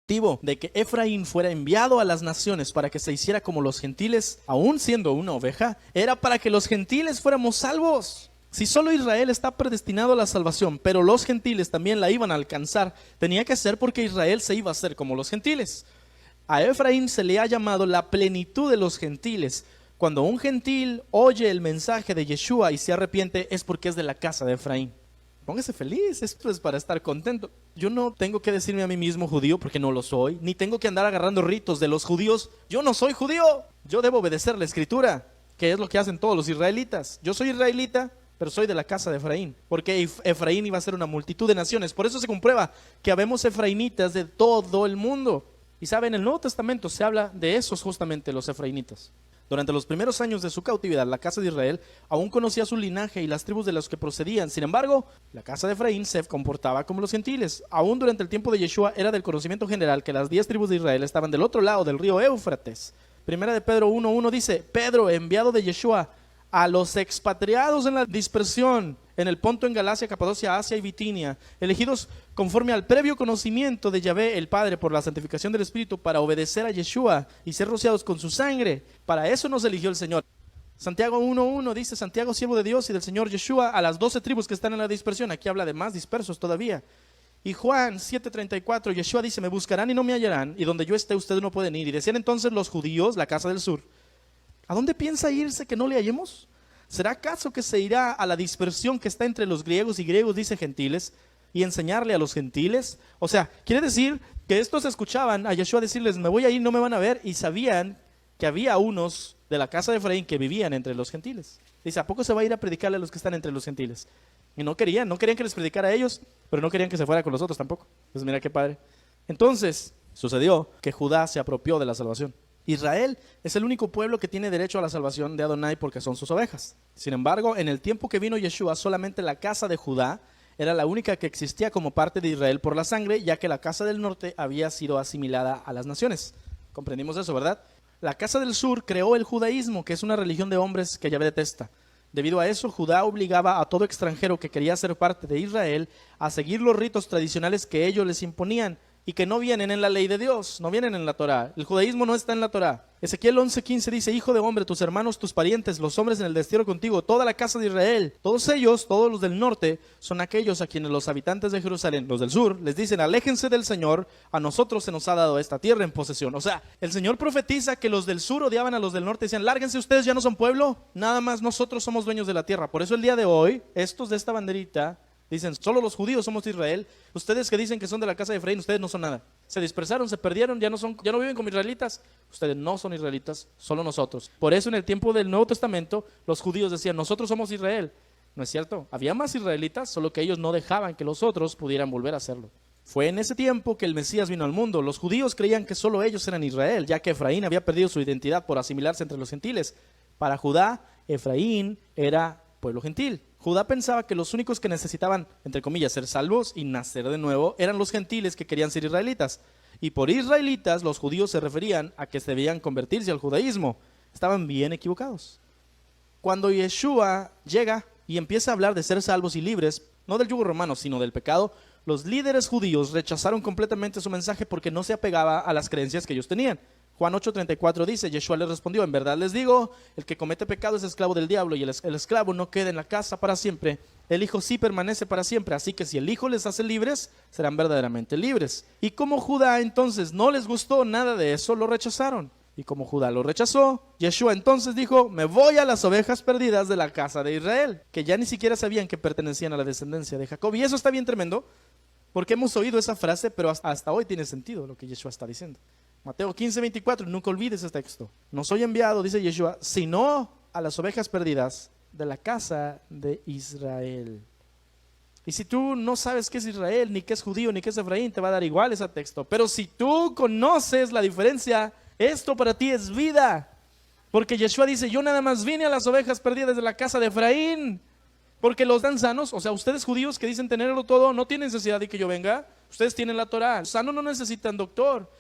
de que Efraín fuera enviado a las naciones para que se hiciera como los gentiles, aún siendo una oveja, era para que los gentiles fuéramos salvos. Si solo Israel está predestinado a la salvación, pero los gentiles también la iban a alcanzar, tenía que ser porque Israel se iba a hacer como los gentiles. A Efraín se le ha llamado la plenitud de los gentiles. Cuando un gentil oye el mensaje de Yeshua y se arrepiente, es porque es de la casa de Efraín. Póngase feliz, esto es para estar contento. Yo no tengo que decirme a mí mismo judío porque no lo soy, ni tengo que andar agarrando ritos de los judíos. Yo no soy judío, yo debo obedecer la escritura, que es lo que hacen todos los israelitas. Yo soy israelita, pero soy de la casa de Efraín, porque Efraín iba a ser una multitud de naciones. Por eso se comprueba que habemos efraínitas de todo el mundo. Y saben, en el Nuevo Testamento se habla de esos justamente, los efraínitas. Durante los primeros años de su cautividad, la casa de Israel aún conocía su linaje y las tribus de los que procedían. Sin embargo, la casa de Efraín se comportaba como los gentiles. Aún durante el tiempo de Yeshua era del conocimiento general que las 10 tribus de Israel estaban del otro lado del río Éufrates. Primera de Pedro 1:1 dice: Pedro, enviado de Yeshua a los expatriados en la dispersión, en el Ponto, en Galacia, Capadocia, Asia y Bitinia, elegidos conforme al previo conocimiento de Yahvé el Padre por la santificación del Espíritu, para obedecer a Yeshua y ser rociados con su sangre. Para eso nos eligió el Señor. Santiago 1:1 dice: Santiago, siervo de Dios y del Señor Yeshua, a las 12 tribus que están en la dispersión. Aquí habla de más dispersos todavía. Y Juan 7:34, Yeshua dice: me buscarán y no me hallarán, y donde yo esté ustedes no pueden ir. Y decían entonces los judíos, la casa del sur: ¿a dónde piensa irse que no le hallemos? ¿Será acaso que se irá a la dispersión que está entre los griegos, y griegos dice gentiles, y enseñarle a los gentiles? O sea, quiere decir que estos escuchaban a Yeshua decirles: me voy a ir, no me van a ver, y sabían que había unos de la casa de Efraín que vivían entre los gentiles. Dice: ¿a poco se va a ir a predicarle a los que están entre los gentiles? Y no querían que les predicara a ellos, pero no querían que se fuera con los otros tampoco. Pues mira qué padre. Entonces sucedió que Judá se apropió de la salvación. Israel es el único pueblo que tiene derecho a la salvación de Adonai porque son sus ovejas. Sin embargo, en el tiempo que vino Yeshua, solamente la casa de Judá era la única que existía como parte de Israel por la sangre, ya que la casa del norte había sido asimilada a las naciones. Comprendimos eso, ¿verdad? La casa del sur creó el judaísmo, que es una religión de hombres que Yahvé detesta. Debido a eso, Judá obligaba a todo extranjero que quería ser parte de Israel a seguir los ritos tradicionales que ellos les imponían, y que no vienen en la ley de Dios, no vienen en la Torá. El judaísmo no está en la Torá. Ezequiel 11:15 dice: hijo de hombre, tus hermanos, tus parientes, los hombres en el destierro contigo, toda la casa de Israel, todos ellos, todos los del norte, son aquellos a quienes los habitantes de Jerusalén, los del sur, les dicen: aléjense del Señor, a nosotros se nos ha dado esta tierra en posesión. O sea, el Señor profetiza que los del sur odiaban a los del norte, decían: lárguense ustedes, ya no son pueblo, nada más nosotros somos dueños de la tierra. Por eso el día de hoy, estos de esta banderita dicen: solo los judíos somos de Israel. Ustedes que dicen que son de la casa de Efraín, ustedes no son nada. Se dispersaron, se perdieron, ya no viven como israelitas. Ustedes no son israelitas, solo nosotros. Por eso en el tiempo del Nuevo Testamento, los judíos decían: nosotros somos Israel. No es cierto, había más israelitas, solo que ellos no dejaban que los otros pudieran volver a hacerlo. Fue en ese tiempo que el Mesías vino al mundo. Los judíos creían que solo ellos eran Israel, ya que Efraín había perdido su identidad por asimilarse entre los gentiles. Para Judá, Efraín era pueblo gentil. Judá pensaba que los únicos que necesitaban, entre comillas, ser salvos y nacer de nuevo eran los gentiles que querían ser israelitas. Y por israelitas los judíos se referían a que debían convertirse al judaísmo. Estaban bien equivocados. Cuando Yeshua llega y empieza a hablar de ser salvos y libres, no del yugo romano, sino del pecado, los líderes judíos rechazaron completamente su mensaje porque no se apegaba a las creencias que ellos tenían. Juan 8:34 dice: Yeshua les respondió: en verdad les digo, el que comete pecado es esclavo del diablo, y el esclavo no queda en la casa para siempre, el Hijo sí permanece para siempre. Así que si el Hijo les hace libres, serán verdaderamente libres. Y como Judá entonces no les gustó nada de eso, lo rechazaron. Y como Judá lo rechazó, Yeshua entonces dijo: me voy a las ovejas perdidas de la casa de Israel, que ya ni siquiera sabían que pertenecían a la descendencia de Jacob. Y eso está bien tremendo, porque hemos oído esa frase, pero hasta hoy tiene sentido lo que Yeshua está diciendo. Mateo 15:24, nunca olvides este texto. No soy enviado, dice Yeshua, sino a las ovejas perdidas de la casa de Israel. Y si tú no sabes qué es Israel, ni qué es judío, ni qué es Efraín, te va a dar igual ese texto. Pero si tú conoces la diferencia, esto para ti es vida. Porque Yeshua dice: yo nada más vine a las ovejas perdidas de la casa de Efraín, porque los dan sanos. O sea, ustedes judíos que dicen tenerlo todo, no tienen necesidad de que yo venga. Ustedes tienen la Torá. Los sanos no necesitan doctor,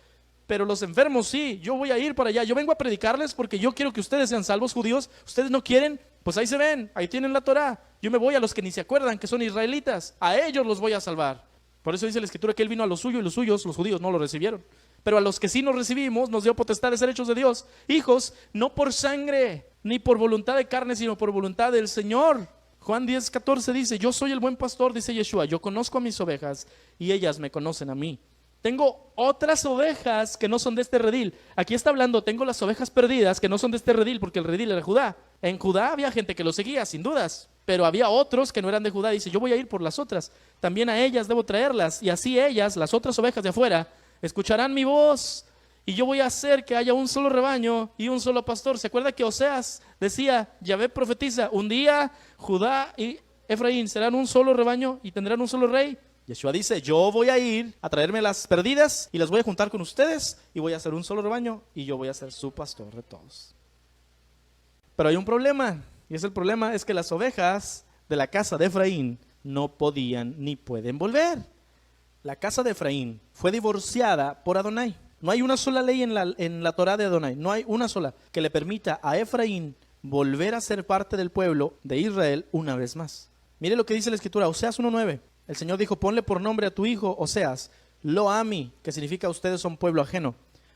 pero los enfermos sí. Yo voy a ir para allá, yo vengo a predicarles porque yo quiero que ustedes sean salvos. Judíos, ustedes no quieren, pues ahí se ven, ahí tienen la Torá. Yo me voy a los que ni se acuerdan que son israelitas, a ellos los voy a salvar. Por eso dice la Escritura que Él vino a los suyos y los suyos, los judíos, no lo recibieron. Pero a los que sí nos recibimos, nos dio potestad de ser hechos de Dios, hijos, no por sangre, ni por voluntad de carne, sino por voluntad del Señor. Juan 10:14 dice, yo soy el buen pastor, dice Yeshua, yo conozco a mis ovejas y ellas me conocen a mí. Tengo otras ovejas que no son de este redil. Aquí está hablando, tengo las ovejas perdidas que no son de este redil, porque el redil era Judá. En Judá había gente que lo seguía, sin dudas, pero había otros que no eran de Judá. Dice, yo voy a ir por las otras, también a ellas debo traerlas, y así ellas, las otras ovejas de afuera, escucharán mi voz, y yo voy a hacer que haya un solo rebaño y un solo pastor. ¿Se acuerda que Oseas decía, Yahvé profetiza, un día Judá y Efraín serán un solo rebaño y tendrán un solo rey? Yeshua dice, yo voy a ir a traerme las perdidas y las voy a juntar con ustedes y voy a hacer un solo rebaño y yo voy a ser su pastor de todos. Pero hay un problema, y ese problema es que las ovejas de la casa de Efraín no podían ni pueden volver. La casa de Efraín fue divorciada por Adonai. No hay una sola ley en la Torá de Adonai, no hay una sola que le permita a Efraín volver a ser parte del pueblo de Israel una vez más. Mire lo que dice la Escritura, Oseas 1:9. El Señor dijo, ponle por nombre a tu hijo Oseas, Lo Ami, que significa ustedes son pueblo ajeno,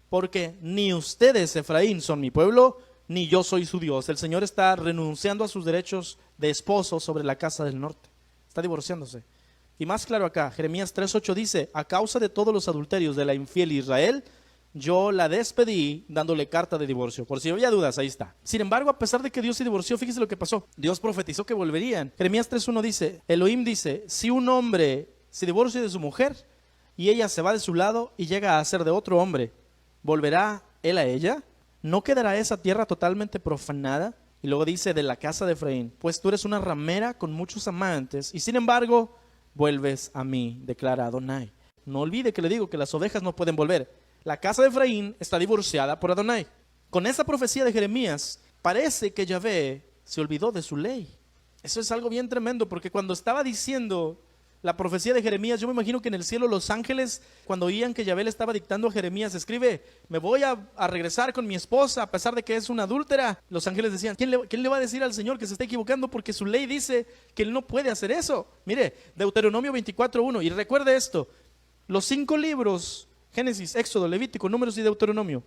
porque ni ustedes, Efraín, son mi pueblo, ni yo soy su Dios. El Señor está renunciando a sus derechos de esposo sobre la casa del norte. Está divorciándose. Y más claro acá, Jeremías 3:8 dice, a causa de todos los adulterios de la infiel Israel, yo la despedí dándole carta de divorcio. Por si había dudas, ahí está. Sin embargo, a pesar de que Dios se divorció, fíjese lo que pasó. Dios profetizó que volverían. Jeremías 3:1 dice, Elohim dice, si un hombre se divorcia de su mujer y ella se va de su lado y llega a ser de otro hombre, ¿volverá él a ella? ¿No quedará esa tierra totalmente profanada? Y luego dice, de la casa de Efraín, pues tú eres una ramera con muchos amantes y sin embargo vuelves a mí, declara Adonai. No olvide que le digo que las ovejas no pueden volver. La casa de Efraín está divorciada por Adonai. Con esa profecía de Jeremías, parece que Yahvé se olvidó de su ley. Eso es algo bien tremendo, porque cuando estaba diciendo la profecía de Jeremías, yo me imagino que en el cielo los ángeles, cuando oían que Yahvé le estaba dictando a Jeremías, escribe, me voy a regresar con mi esposa, a pesar de que es una adúltera. Los ángeles decían, ¿quién le va a decir al Señor que se está equivocando? Porque su ley dice que Él no puede hacer eso. Mire, Deuteronomio 24:1, y recuerde esto, los 5 libros, Génesis, Éxodo, Levítico, Números y Deuteronomio,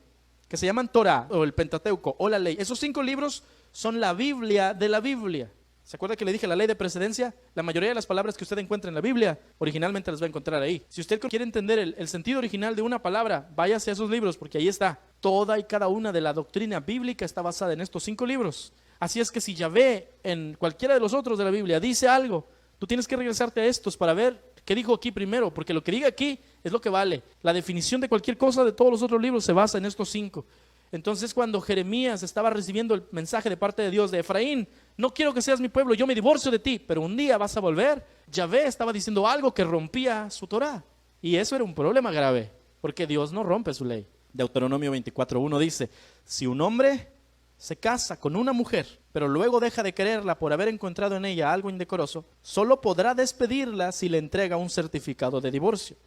que se llaman Torah o el Pentateuco o la ley. Esos 5 libros son la Biblia de la Biblia. ¿Se acuerda que le dije la ley de precedencia? La mayoría de las palabras que usted encuentra en la Biblia, originalmente las va a encontrar ahí. Si usted quiere entender el sentido original de una palabra, váyase a esos libros, porque ahí está. Toda y cada una de la doctrina bíblica está basada en estos 5 libros. Así es que si Yahvé en cualquiera de los otros de la Biblia dice algo, tú tienes que regresarte a estos para ver qué dijo aquí primero, porque lo que diga aquí es lo que vale. La definición de cualquier cosa de todos los otros libros se basa en estos 5. Entonces, cuando Jeremías estaba recibiendo el mensaje de parte de Dios de Efraín, no quiero que seas mi pueblo, yo me divorcio de ti, pero un día vas a volver. Yahvé estaba diciendo algo que rompía su Torah, y eso era un problema grave, porque Dios no rompe su ley. Deuteronomio 24:1 dice, si un hombre se casa con una mujer, pero luego deja de quererla por haber encontrado en ella algo indecoroso, solo podrá despedirla si le entrega un certificado de divorcio.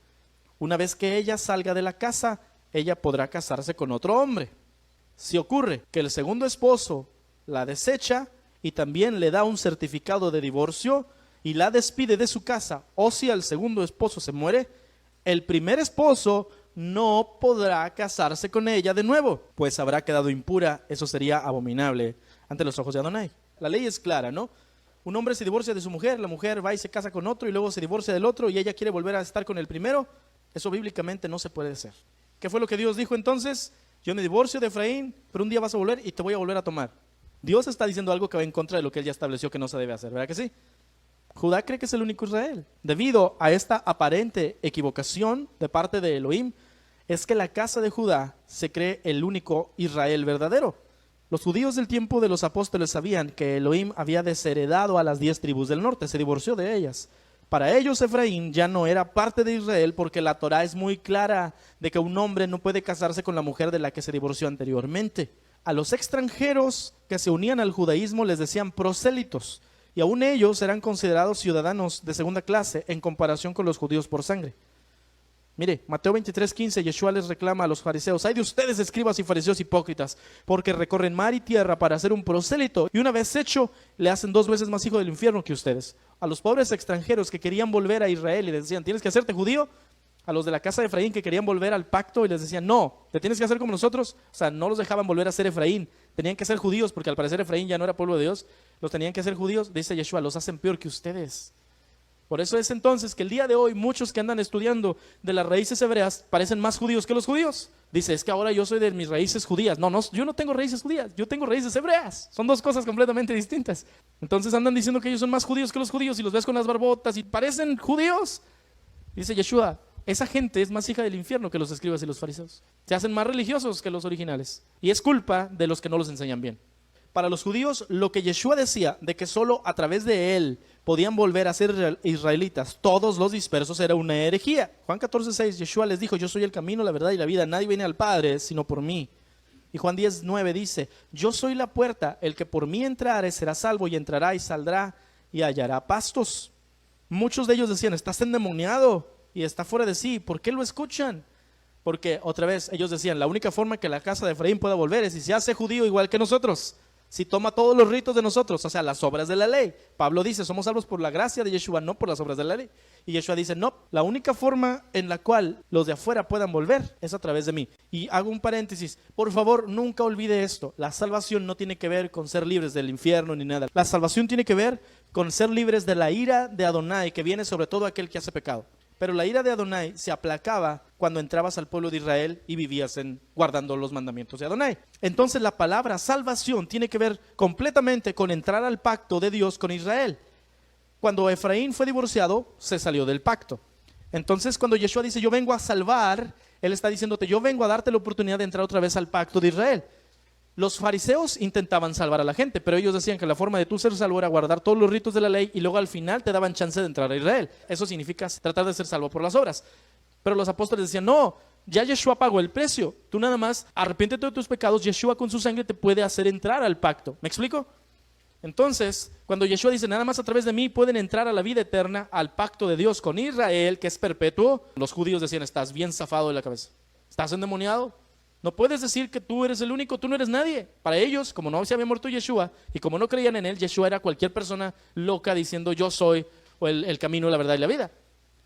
Una vez que ella salga de la casa, ella podrá casarse con otro hombre. Si ocurre que el segundo esposo la desecha y también le da un certificado de divorcio y la despide de su casa, o si el segundo esposo se muere, el primer esposo no podrá casarse con ella de nuevo, pues habrá quedado impura. Eso sería abominable ante los ojos de Adonai. La ley es clara, ¿no? Un hombre se divorcia de su mujer, la mujer va y se casa con otro y luego se divorcia del otro y ella quiere volver a estar con el primero. Eso bíblicamente no se puede hacer. ¿Qué fue lo que Dios dijo entonces? Yo me divorcio de Efraín, pero un día vas a volver y te voy a volver a tomar. Dios está diciendo algo que va en contra de lo que Él ya estableció que no se debe hacer, ¿verdad que sí? Judá cree que es el único Israel. Debido a esta aparente equivocación de parte de Elohim, es que la casa de Judá se cree el único Israel verdadero. Los judíos del tiempo de los apóstoles sabían que Elohim había desheredado a las 10 tribus del norte, se divorció de ellas. Para ellos Efraín ya no era parte de Israel porque la Torá es muy clara de que un hombre no puede casarse con la mujer de la que se divorció anteriormente. A los extranjeros que se unían al judaísmo les decían prosélitos y aún ellos eran considerados ciudadanos de segunda clase en comparación con los judíos por sangre. Mire, Mateo 23:15, Yeshua les reclama a los fariseos: ay de ustedes, escribas y fariseos hipócritas, porque recorren mar y tierra para hacer un prosélito, y una vez hecho, le hacen 2 veces más hijo del infierno que ustedes. A los pobres extranjeros que querían volver a Israel y les decían: tienes que hacerte judío. A los de la casa de Efraín que querían volver al pacto y les decían: no, te tienes que hacer como nosotros. O sea, no los dejaban volver a ser Efraín, tenían que ser judíos, porque al parecer Efraín ya no era pueblo de Dios, los tenían que ser judíos. Dice Yeshua: los hacen peor que ustedes. Por eso es entonces que el día de hoy muchos que andan estudiando de las raíces hebreas parecen más judíos que los judíos. Dice: es que ahora yo soy de mis raíces judías. No, yo no tengo raíces judías, yo tengo raíces hebreas. Son 2 cosas completamente distintas. Entonces andan diciendo que ellos son más judíos que los judíos y los ves con las barbotas y parecen judíos. Dice Yeshua: esa gente es más hija del infierno que los escribas y los fariseos. Se hacen más religiosos que los originales. Y es culpa de los que no los enseñan bien. Para los judíos, lo que Yeshua decía de que solo a través de él podían volver a ser israelitas todos los dispersos era una herejía. Juan 14:6, Yeshua les dijo: yo soy el camino, la verdad y la vida, nadie viene al Padre sino por mí. Y Juan 10:9 dice: yo soy la puerta, el que por mí entrare será salvo, y entrará y saldrá y hallará pastos. Muchos de ellos decían: estás endemoniado y está fuera de sí. ¿Por qué lo escuchan? Porque otra vez ellos decían: la única forma que la casa de Efraín pueda volver es si se hace judío igual que nosotros, si toma todos los ritos de nosotros, o sea, las obras de la ley. Pablo dice: somos salvos por la gracia de Yeshua, no por las obras de la ley. Y Yeshua dice: no, la única forma en la cual los de afuera puedan volver es a través de mí. Y hago un paréntesis: por favor, nunca olvide esto. La salvación no tiene que ver con ser libres del infierno ni nada. La salvación tiene que ver con ser libres de la ira de Adonai, que viene sobre todo aquel que hace pecado. Pero la ira de Adonai se aplacaba cuando entrabas al pueblo de Israel y vivías guardando los mandamientos de Adonai. Entonces la palabra salvación tiene que ver completamente con entrar al pacto de Dios con Israel. Cuando Efraín fue divorciado, se salió del pacto. Entonces cuando Yeshua dice: yo vengo a salvar, él está diciéndote: yo vengo a darte la oportunidad de entrar otra vez al pacto de Israel. Los fariseos intentaban salvar a la gente, pero ellos decían que la forma de tú ser salvo era guardar todos los ritos de la ley y luego al final te daban chance de entrar a Israel. Eso significa tratar de ser salvo por las obras. Pero los apóstoles decían: no, ya Yeshua pagó el precio. Tú nada más arrepiéntete de tus pecados, Yeshua con su sangre te puede hacer entrar al pacto. ¿Me explico? Entonces, cuando Yeshua dice: nada más a través de mí pueden entrar a la vida eterna, al pacto de Dios con Israel, que es perpetuo, los judíos decían: estás bien zafado de la cabeza, estás endemoniado. No puedes decir que tú eres el único, tú no eres nadie. Para ellos, como no se había muerto Yeshua y como no creían en él, Yeshua era cualquier persona loca diciendo: yo soy el camino, la verdad y la vida.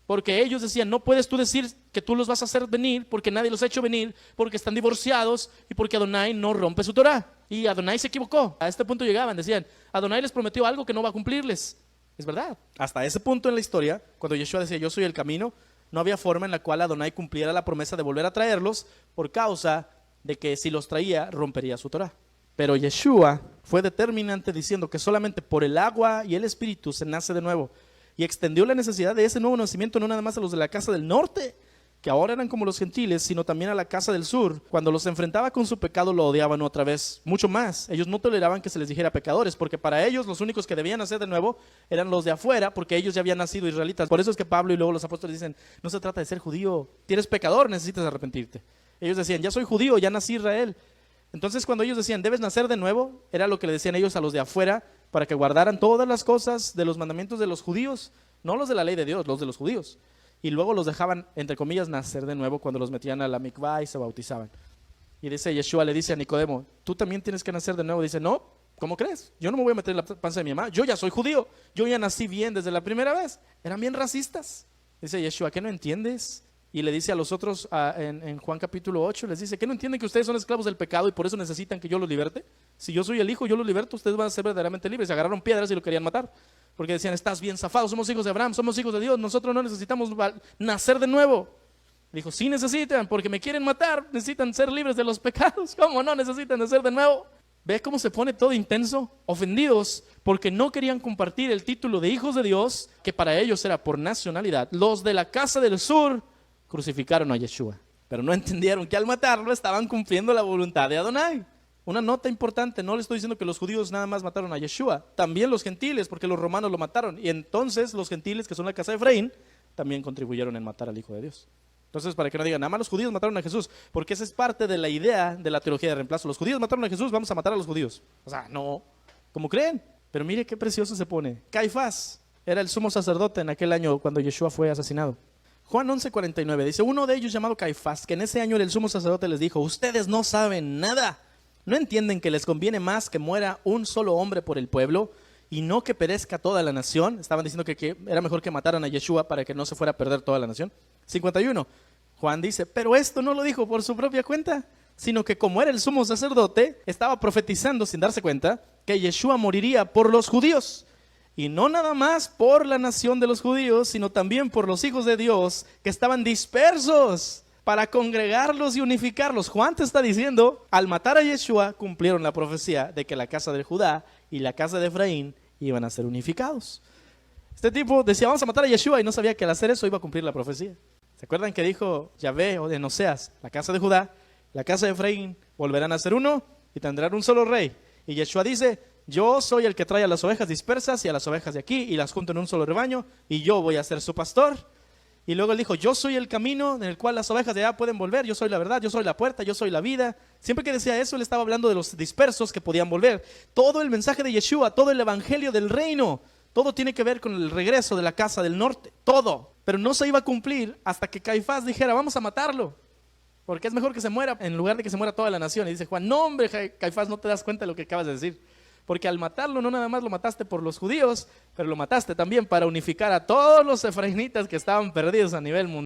Porque ellos decían: no puedes tú decir que tú los vas a hacer venir porque nadie los ha hecho venir, porque están divorciados y porque Adonai no rompe su Torah. Y Adonai se equivocó. A este punto llegaban, decían: Adonai les prometió algo que no va a cumplirles. Es verdad. Hasta ese punto en la historia, cuando Yeshua decía: yo soy el camino, no había forma en la cual Adonai cumpliera la promesa de volver a traerlos, por causa de que si los traía rompería su Torah. Pero Yeshua fue determinante diciendo que solamente por el agua y el espíritu se nace de nuevo, y extendió la necesidad de ese nuevo nacimiento no nada más a los de la casa del norte, que ahora eran como los gentiles, sino también a la casa del sur. Cuando los enfrentaba con su pecado lo odiaban otra vez, mucho más. Ellos no toleraban que se les dijera pecadores, porque para ellos los únicos que debían nacer de nuevo eran los de afuera, porque ellos ya habían nacido israelitas. Por eso es que Pablo y luego los apóstoles dicen: no se trata de ser judío, si eres pecador necesitas arrepentirte. Ellos decían: ya soy judío, ya nací Israel. Entonces cuando ellos decían: debes nacer de nuevo, era lo que le decían ellos a los de afuera, para que guardaran todas las cosas de los mandamientos de los judíos, no los de la ley de Dios, los de los judíos. Y luego los dejaban, entre comillas, nacer de nuevo cuando los metían a la mikvah y se bautizaban. Y dice Yeshua, le dice a Nicodemo: tú también tienes que nacer de nuevo. Dice: no, ¿cómo crees? Yo no me voy a meter en la panza de mi mamá, yo ya soy judío, yo ya nací bien desde la primera vez. Eran bien racistas. Dice Yeshua: ¿qué no entiendes? Y le dice a los otros en Juan capítulo 8, les dice: ¿qué no entienden que ustedes son esclavos del pecado y por eso necesitan que yo los liberte? Si yo soy el hijo, yo los liberto, ustedes van a ser verdaderamente libres. Se agarraron piedras y lo querían matar, porque decían: estás bien zafado, somos hijos de Abraham, somos hijos de Dios, nosotros no necesitamos nacer de nuevo. Dijo: sí necesitan, porque me quieren matar, necesitan ser libres de los pecados. ¿Cómo no necesitan nacer de nuevo? ¿Ve cómo se pone todo intenso? Ofendidos porque no querían compartir el título de hijos de Dios, que para ellos era por nacionalidad. Los de la casa del sur crucificaron a Yeshua, pero no entendieron que al matarlo estaban cumpliendo la voluntad de Adonai. Una nota importante: no le estoy diciendo que los judíos nada más mataron a Yeshua, también los gentiles, porque los romanos lo mataron, y entonces los gentiles, que son la casa de Efraín, también contribuyeron en matar al Hijo de Dios. Entonces, para que no digan: nada más los judíos mataron a Jesús, porque esa es parte de la idea de la teología de reemplazo. Los judíos mataron a Jesús, vamos a matar a los judíos. O sea, no, ¿cómo creen? Pero mire qué precioso se pone. Caifás era el sumo sacerdote en aquel año cuando Yeshua fue asesinado. Juan 11:49 dice, uno de ellos llamado Caifás, que en ese año era el sumo sacerdote, les dijo, ustedes no saben nada, ¿no entienden que les conviene más que muera un solo hombre por el pueblo y no que perezca toda la nación? Estaban diciendo que era mejor que mataran a Yeshua para que no se fuera a perder toda la nación. 51, Juan dice, pero esto no lo dijo por su propia cuenta, sino que como era el sumo sacerdote, estaba profetizando sin darse cuenta que Yeshua moriría por los judíos. Y no nada más por la nación de los judíos, sino también por los hijos de Dios que estaban dispersos, para congregarlos y unificarlos. Juan te está diciendo, al matar a Yeshua, cumplieron la profecía de que la casa de Judá y la casa de Efraín iban a ser unificados. Este tipo decía, vamos a matar a Yeshua, y no sabía que al hacer eso iba a cumplir la profecía. ¿Se acuerdan que dijo Yahvé en Oseas, la casa de Judá, la casa de Efraín volverán a ser uno y tendrán un solo rey? Y Yeshua dice, yo soy el que trae a las ovejas dispersas y a las ovejas de aquí y las junto en un solo rebaño y yo voy a ser su pastor. Y luego él dijo, yo soy el camino en el cual las ovejas de allá pueden volver, yo soy la verdad, yo soy la puerta, yo soy la vida. Siempre que decía eso, él estaba hablando de los dispersos que podían volver. Todo el mensaje de Yeshua, todo el evangelio del reino, todo tiene que ver con el regreso de la casa del norte, todo. Pero no se iba a cumplir hasta que Caifás dijera, vamos a matarlo, porque es mejor que se muera en lugar de que se muera toda la nación. Y dice Juan, no hombre, Caifás, no te das cuenta de lo que acabas de decir. Porque al matarlo no nada más lo mataste por los judíos, pero lo mataste también para unificar a todos los efraínitas que estaban perdidos a nivel mundial.